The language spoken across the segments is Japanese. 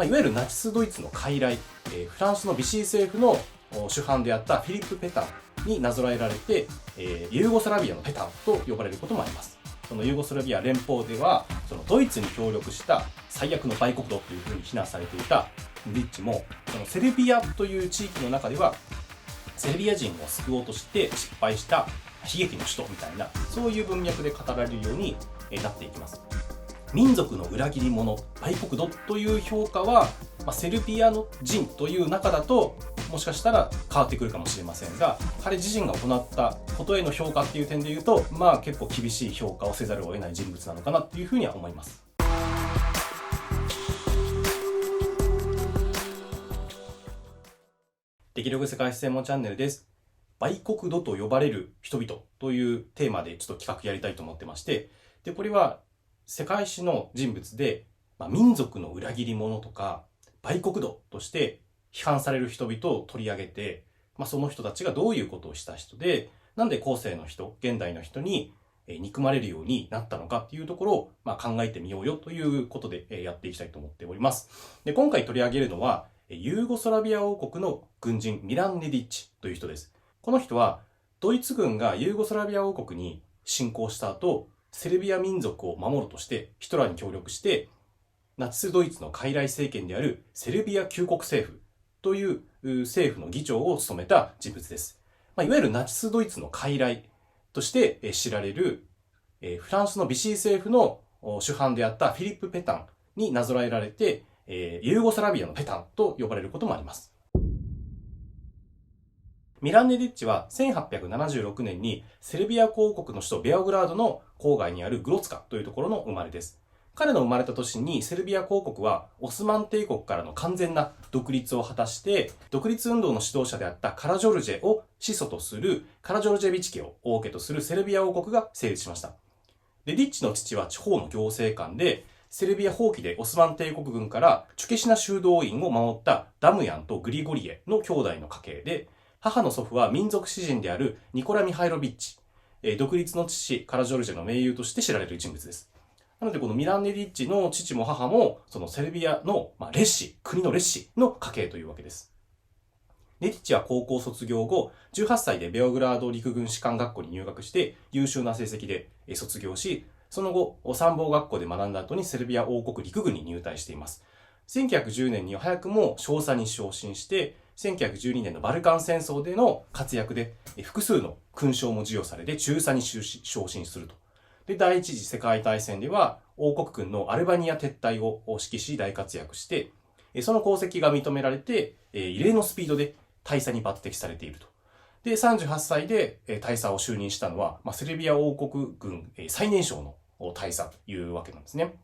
いわゆるナチスドイツの傀儡、フランスのビシー政府の主犯であったフィリップ・ペタンになぞらえられて、ユーゴスラビアのペタンと呼ばれることもあります。そのユーゴスラビア連邦ではそのドイツに協力した最悪の売国奴というふうに非難されていたリッチも、そのセルビアという地域の中ではセルビア人を救おうとして失敗した悲劇の首都みたいな、そういう文脈で語られるようになっていきます。民族の裏切り者、売国奴という評価は、セルビアの人という中だともしかしたら変わってくるかもしれませんが、彼自身が行ったことへの評価っていう点でいうと、結構厳しい評価をせざるを得ない人物なのかなっていうふうには思います。力力世界史専門チャンネルです。売国奴と呼ばれる人々というテーマでちょっと企画やりたいと思ってまして、でこれは世界史の人物で、民族の裏切り者とか売国奴として批判される人々を取り上げて、その人たちがどういうことをした人で、なんで後世の人、現代の人に憎まれるようになったのかっていうところを考えてみようよということでやっていきたいと思っております。で今回取り上げるのはユーゴスラビア王国の軍人ミラン・ネディッチという人です。この人はドイツ軍がユーゴスラビア王国に侵攻した後、セルビア民族を守るとしてヒトラーに協力してナチスドイツの傀儡政権であるセルビア救国政府という政府の議長を務めた人物です。いわゆるナチスドイツの傀儡として知られるフランスのビシー政府の主犯であったフィリップ・ペタンになぞらえられて、ユーゴスラビアのペタンと呼ばれることもあります。ミラン・ネディッチは1876年にセルビア公国の首都ベオグラードの郊外にあるグロツカというところの生まれです。彼の生まれた年にセルビア公国はオスマン帝国からの完全な独立を果たして、独立運動の指導者であったカラジョルジェを始祖とするカラジョルジェビチ家を王家とするセルビア王国が成立しました。ネディッチの父は地方の行政官で、セルビア放棄でオスマン帝国軍からチュケシナ修道院を守ったダムヤンとグリゴリエの兄弟の家系で、母の祖父は民族詩人であるニコラ・ミハイロビッチ、独立の父カラジョルジェの盟友として知られる人物です。なのでこのミラン・ネディッチの父も母もそのセルビアの烈士、国の烈士の家系というわけです。ネディッチは高校卒業後、18歳でベオグラード陸軍士官学校に入学して優秀な成績で卒業し、その後参謀学校で学んだ後にセルビア王国陸軍に入隊しています。1910年には早くも少佐に昇進して、1912年のバルカン戦争での活躍で複数の勲章も授与されて中佐に昇進すると。で、第一次世界大戦では王国軍のアルバニア撤退を指揮し大活躍して、その功績が認められて異例のスピードで大佐に抜擢されていると。で、38歳で大佐を就任したのは、セルビア王国軍最年少の大佐というわけなんですね。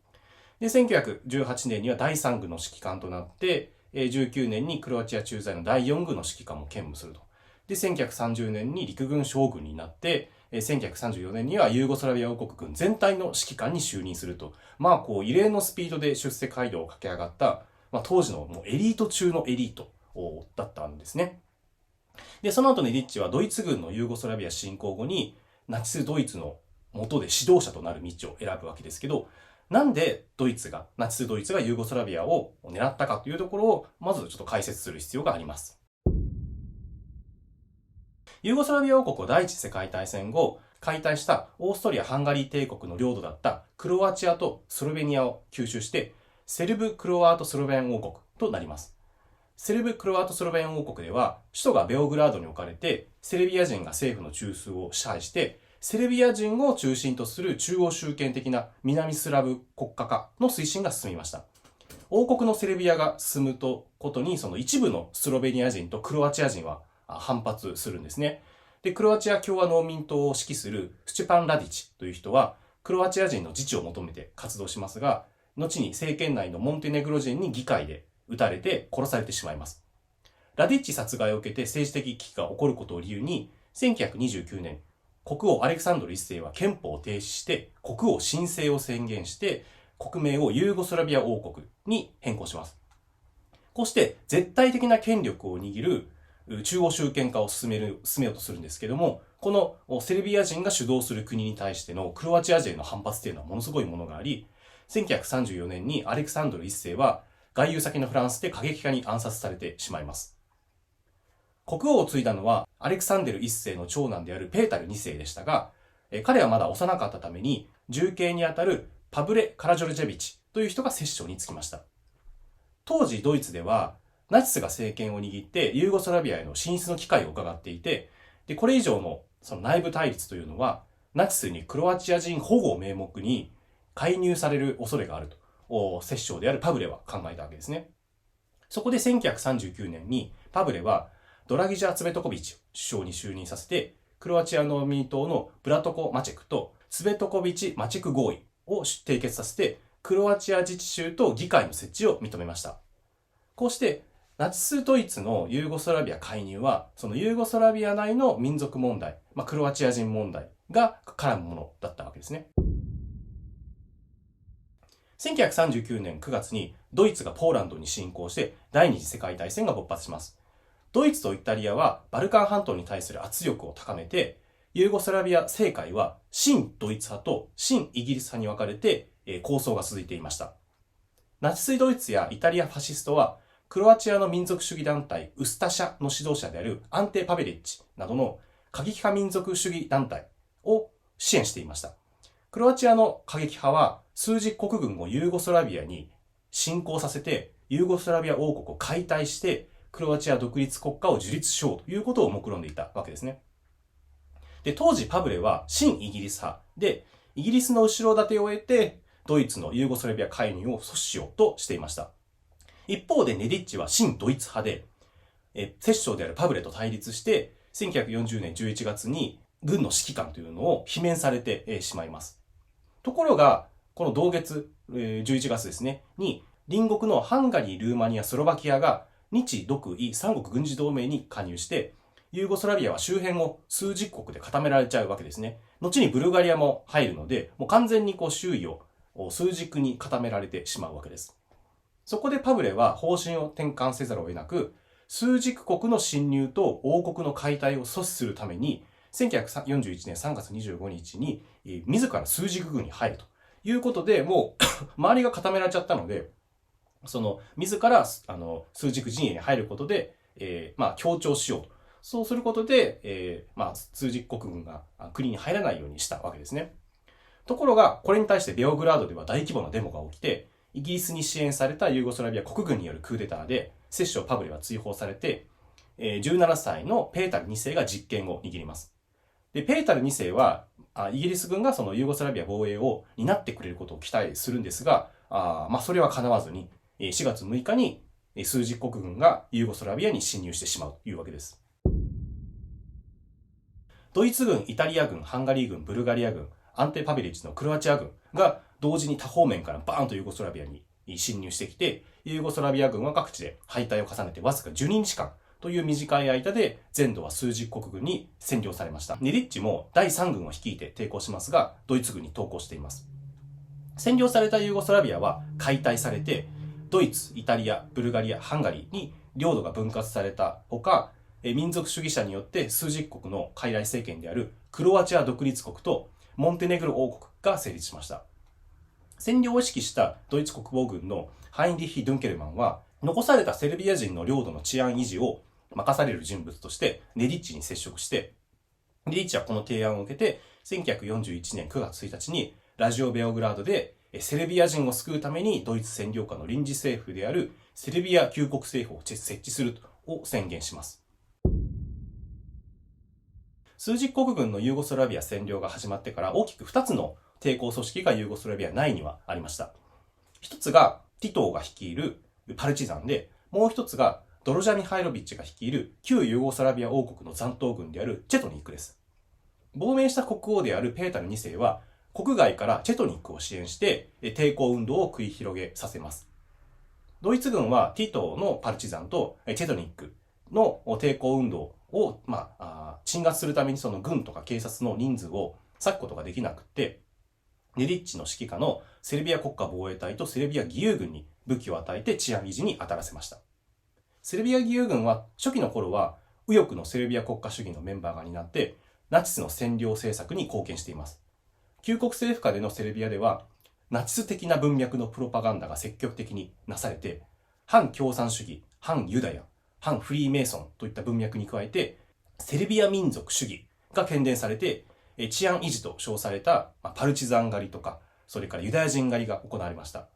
で、1918年には第3軍の指揮官となって、19年にクロアチア駐在の第4軍の指揮官も兼務すると。で、1930年に陸軍将軍になって、1934年にはユーゴスラビア王国軍全体の指揮官に就任すると。異例のスピードで出世街道を駆け上がった、当時のもうエリート中のエリートだったんですね。で、その後ネディッチはドイツ軍のユーゴスラビア侵攻後にナチスドイツの元で指導者となる道を選ぶわけですけど、なんでナチスドイツがユーゴスラビアを狙ったかというところをまずちょっと解説する必要があります。ユーゴスラビア王国は第一次世界大戦後、解体したオーストリア・ハンガリー帝国の領土だったクロアチアとスロベニアを吸収して、セルブ・クロアート・スロベン王国となります。セルブ・クロアート・スロベン王国では、首都がベオグラードに置かれて、セルビア人が政府の中枢を支配して、セルビア人を中心とする中央集権的な南スラブ国家化の推進が進みました。王国のセルビアが進むことに、その一部のスロベニア人とクロアチア人は反発するんですね。で、クロアチア共和農民党を指揮するスチュパン・ラディチという人は、クロアチア人の自治を求めて活動しますが、後に政権内のモンテネグロ人に議会で撃たれて殺されてしまいます。ラディッチ殺害を受けて政治的危機が起こることを理由に、1929年、国王アレクサンドル一世は憲法を停止して国王新生を宣言して国名をユーゴスラビア王国に変更します。こうして絶対的な権力を握る中央集権化を進めようとするんですけども、このセルビア人が主導する国に対してのクロアチア人の反発というのはものすごいものがあり、1934年にアレクサンドル一世は外遊先のフランスで過激派に暗殺されてしまいます。国王を継いだのはアレクサンデル一世の長男であるペータル二世でしたが、彼はまだ幼かったために重兄にあたるパブレ・カラジョルジェビチという人が摂政につきました。当時ドイツではナチスが政権を握ってユーゴスラビアへの進出の機会を伺っていて、これ以上のその内部対立というのはナチスにクロアチア人保護を名目に介入される恐れがあると摂政であるパブレは考えたわけですね。そこで1939年にパブレはドラギジャ・ツベトコビッチを首相に就任させて、クロアチアの民党のブラトコ・マチェクとツベトコビチ・マチェク合意を締結させて、クロアチア自治州と議会の設置を認めました。こうしてナチスドイツのユーゴスラビア介入は、そのユーゴスラビア内の民族問題、クロアチア人問題が絡むものだったわけですね。1939年9月にドイツがポーランドに侵攻して第二次世界大戦が勃発します。ドイツとイタリアはバルカン半島に対する圧力を高めて、ユーゴスラビア政界は親ドイツ派と親イギリス派に分かれて抗争が続いていました。ナチスドイツやイタリアファシストはクロアチアの民族主義団体ウスタシャの指導者であるアンテ・パベリッチなどの過激派民族主義団体を支援していました。クロアチアの過激派は枢軸国軍をユーゴスラビアに侵攻させて、ユーゴスラビア王国を解体してクロアチア独立国家を樹立しようということを目論んでいたわけですね。で、当時パブレは親イギリス派で、イギリスの後ろ盾を得てドイツのユーゴスラビア介入を阻止しようとしていました。一方でネディッチは親ドイツ派で、摂政であるパブレと対立して、1940年11月に軍の指揮官というのを罷免されてしまいます。ところが、この同月、11月ですね、に隣国のハンガリー、ルーマニア、スロバキアが日独伊三国軍事同盟に加入して、ユーゴスラビアは周辺を数十国で固められちゃうわけですね。後にブルガリアも入るので、もう完全に周囲を数軸に固められてしまうわけです。そこでパブレは方針を転換せざるを得なく、数軸国の侵入と王国の解体を阻止するために、1941年3月25日に自ら数軸軍に入るということで、もう周りが固められちゃったので、その自ら数軸陣営に入ることで、強調しようと。そうすることで、数軸国軍が国に入らないようにしたわけですね。ところが、これに対してベオグラードでは大規模なデモが起きて、イギリスに支援されたユーゴスラビア国軍によるクーデターで、摂政パブレは追放されて、17歳のペータル2世が実権を握ります。で、ペータル2世は、イギリス軍がそのユーゴスラビア防衛を担ってくれることを期待するんですが、それは叶わずに、4月6日に数十国軍がユーゴスラビアに侵入してしまうというわけです。ドイツ軍、イタリア軍、ハンガリー軍、ブルガリア軍、アンテ・パベリッチのクロアチア軍が同時に多方面からバーンとユーゴスラビアに侵入してきて、ユーゴスラビア軍は各地で敗退を重ねてわずか12日間という短い間で全土は数十国軍に占領されました。ネディッチも第3軍を率いて抵抗しますが、ドイツ軍に投降しています。占領されたユーゴスラビアは解体されて、ドイツ、イタリア、ブルガリア、ハンガリーに領土が分割されたほか、民族主義者によって数十国の傀儡政権であるクロアチア独立国とモンテネグロ王国が成立しました。占領を指揮したドイツ国防軍のハインリッヒ・ドゥンケルマンは、残されたセルビア人の領土の治安維持を任される人物としてネディッチに接触して、ネディッチはこの提案を受けて、1941年9月1日にラジオ・ベオグラードでセルビア人を救うためにドイツ占領下の臨時政府であるセルビア救国政府を設置すると宣言します。数十国軍のユーゴスラビア占領が始まってから大きく2つの抵抗組織がユーゴスラビア内にはありました。一つがティトーが率いるパルチザンで、もう一つがドロジャ・ミハイロビッチが率いる旧ユーゴスラビア王国の残党軍であるチェトニックです。亡命した国王であるペータル2世は国外からチェトニックを支援して抵抗運動を繰り広げさせます。ドイツ軍はティトーのパルチザンとチェトニックの抵抗運動を鎮圧するためにその軍とか警察の人数を割くことができなくて、ネディッチの指揮下のセルビア国家防衛隊とセルビア義勇軍に武器を与えて治安維持に当たらせました。セルビア義勇軍は初期の頃は右翼のセルビア国家主義のメンバーが担ってナチスの占領政策に貢献しています。旧国政府下でのセルビアではナチス的な文脈のプロパガンダが積極的になされて、反共産主義、反ユダヤ、反フリーメイソンといった文脈に加えて、セルビア民族主義が喧伝されて、治安維持と称されたパルチザン狩りとか、それからユダヤ人狩りが行われました。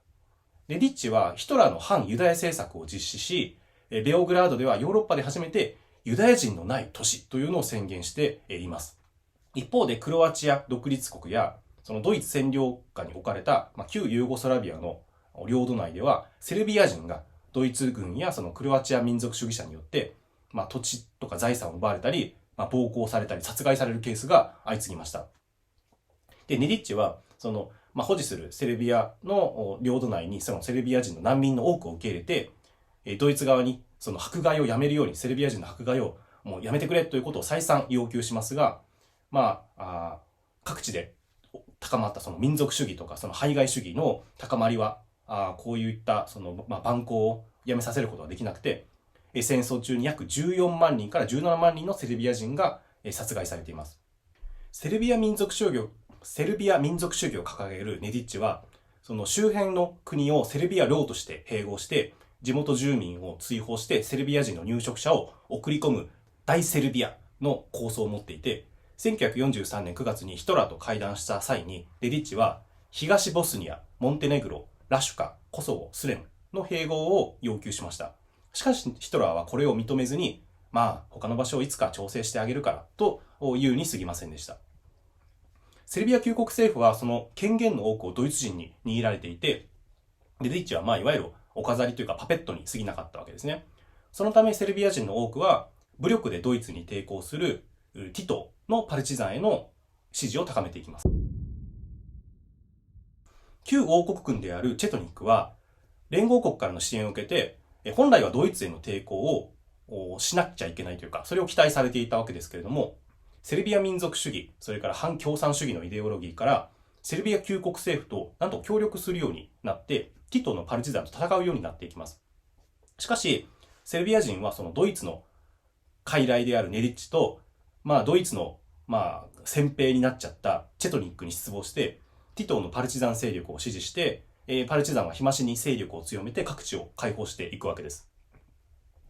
ネディッチはヒトラーの反ユダヤ政策を実施し、ベオグラードではヨーロッパで初めてユダヤ人のない都市というのを宣言しています。一方でクロアチア独立国やそのドイツ占領下に置かれた旧ユーゴスラビアの領土内ではセルビア人がドイツ軍やそのクロアチア民族主義者によって土地とか財産を奪われたり暴行されたり殺害されるケースが相次ぎました。で、ネディッチはその保持するセルビアの領土内にそのセルビア人の難民の多くを受け入れて、ドイツ側にその迫害をやめるように、セルビア人の迫害をもうやめてくれということを再三要求しますが、各地で高まったその民族主義とかその排外主義の高まりは、こういったその蛮行をやめさせることができなくて、戦争中に約14万人から17万人のセルビア人が殺害されています。セルビア民族主義を掲げるネディッチは、その周辺の国をセルビア領として併合して、地元住民を追放してセルビア人の入植者を送り込む大セルビアの構想を持っていて、1943年9月にヒトラーと会談した際に、ネディッチは東ボスニア、モンテネグロ、ラシュカ、コソボ、スレムの併合を要求しました。しかしヒトラーはこれを認めずに、他の場所をいつか調整してあげるからというに過ぎませんでした。セルビア救国政府はその権限の多くをドイツ人に握られていて、ネディッチはいわゆるお飾りというかパペットに過ぎなかったわけですね。そのためセルビア人の多くは武力でドイツに抵抗するティトのパルチザンへの支持を高めていきます。旧王国軍であるチェトニックは連合国からの支援を受けて、本来はドイツへの抵抗をしなくちゃいけないというか、それを期待されていたわけですけれども、セルビア民族主義、それから反共産主義のイデオロギーから、セルビア救国政府となんと協力するようになって、ティトのパルチザンと戦うようになっていきます。しかし、セルビア人はそのドイツの傀儡であるネディッチと、ドイツの先兵になっちゃったチェトニックに失望して、ティトのパルチザン勢力を支持して、パルチザンは日増しに勢力を強めて各地を解放していくわけです。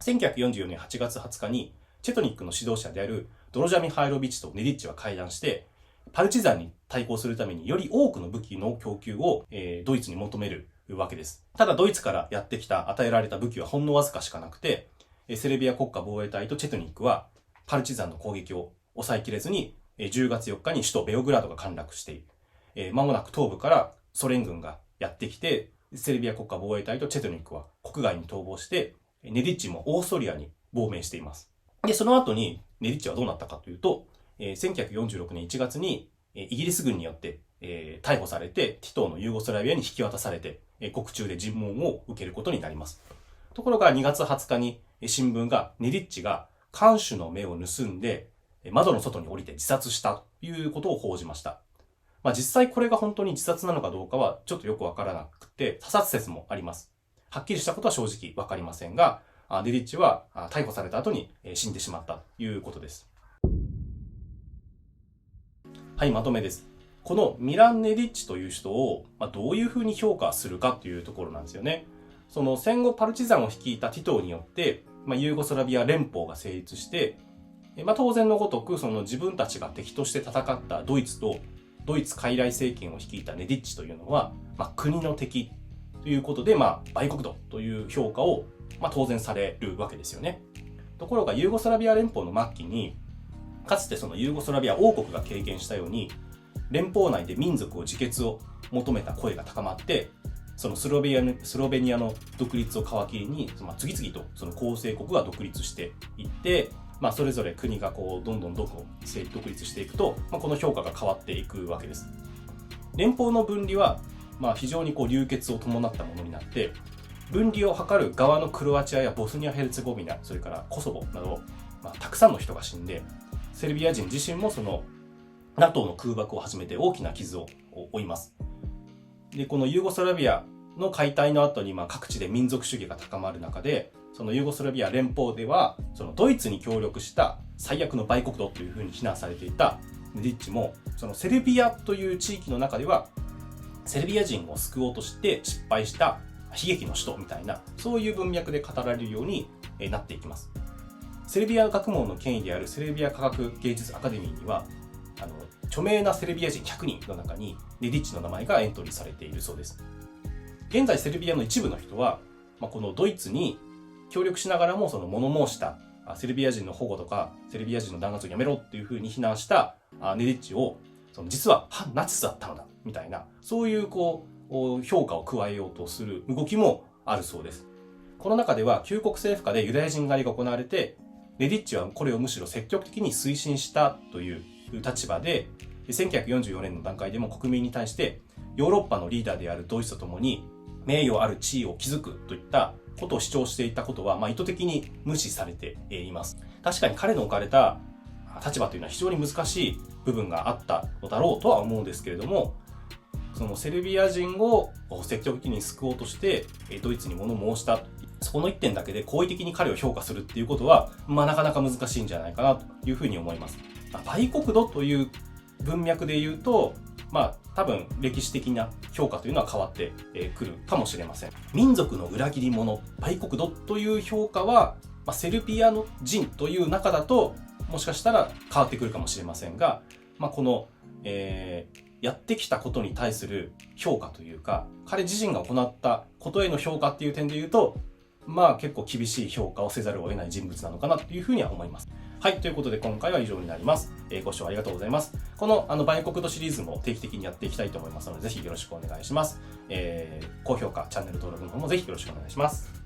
1944年8月20日に、チェトニックの指導者であるドロジャ・ミハイロビチとネディッチは会談して、パルチザンに対抗するためにより多くの武器の供給を、ドイツに求めるわけです。ただドイツからやってきた与えられた武器はほんのわずかしかなくて、セルビア国家防衛隊とチェトニックはパルチザンの攻撃を抑えきれずに、10月4日に首都ベオグラードが陥落している。間もなく東部からソ連軍がやってきて、セルビア国家防衛隊とチェトニックは国外に逃亡して、ネディッチもオーストリアに亡命しています。で、その後にネディッチはどうなったかというと、1946年1月にイギリス軍によって、逮捕されて、ティトーのユーゴスラビアに引き渡されて、獄中で尋問を受けることになります。ところが2月20日に新聞がネディッチが看守の目を盗んで窓の外に降りて自殺したということを報じました。実際これが本当に自殺なのかどうかはちょっとよくわからなくて、他殺説もあります。はっきりしたことは正直わかりませんが、ネディッチは逮捕された後に死んでしまったということです。はい、まとめです。このミラン・ネディッチという人をどういうふうに評価するかというところなんですよね。その戦後パルチザンを率いたティトーによってユーゴスラビア連邦が成立して、当然のごとくその自分たちが敵として戦ったドイツとドイツ傀儡政権を率いたネディッチというのは、国の敵ということで、売国奴という評価を、当然されるわけですよね。ところがユーゴスラビア連邦の末期に、かつてそのユーゴスラビア王国が経験したように、連邦内で民族を自決を求めた声が高まって、そのスロベニアの独立を皮切りに、次々とその構成国が独立していって、それぞれ国がどんどん独立していくと、この評価が変わっていくわけです。連邦の分離は、非常に流血を伴ったものになって、分離を図る側のクロアチアやボスニア・ヘルツェゴビナ、それからコソボなど、たくさんの人が死んで、セルビア人自身もその NATO の空爆を始めて大きな傷を負います。で、このユーゴスラビアの解体の後に各地で民族主義が高まる中で、そのユーゴスラビア連邦ではそのドイツに協力した最悪の売国奴というふうに非難されていたネディッチも、そのセルビアという地域の中ではセルビア人を救おうとして失敗した悲劇の首都みたいな、そういう文脈で語られるようになっていきます。セルビア学問の権威であるセルビア科学芸術アカデミーには、著名なセルビア人100人の中にネディッチの名前がエントリーされているそうです。現在セルビアの一部の人は、このドイツに協力しながらもその物申したセルビア人の保護とかセルビア人の弾圧をやめろっていうふうに非難したネディッチを実は反ナチスだったのだみたいな、そういう評価を加えようとする動きもあるそうです。この中では旧国政府下でユダヤ人狩りが行われて、ネディッチはこれをむしろ積極的に推進したという立場で、1944年の段階でも国民に対してヨーロッパのリーダーであるドイツとともに名誉ある地位を築くといったことを主張していたことは、意図的に無視されています。確かに彼の置かれた立場というのは非常に難しい部分があったのだろうとは思うんですけれども、そのセルビア人を積極的に救おうとしてドイツに物申した、そこの一点だけで好意的に彼を評価するっていうことは、なかなか難しいんじゃないかなというふうに思います。売国度という文脈で言うと、多分歴史的な評価というのは変わってくるかもしれません。民族の裏切り者、売国度という評価は、セルビアの人という中だともしかしたら変わってくるかもしれませんが、この、やってきたことに対する評価というか、彼自身が行ったことへの評価っていう点で言うと、結構厳しい評価をせざるを得ない人物なのかなというふうには思います。はい、ということで今回は以上になります。ご視聴ありがとうございます。この売国度シリーズも定期的にやっていきたいと思いますので、ぜひよろしくお願いします。高評価、チャンネル登録の方もぜひよろしくお願いします。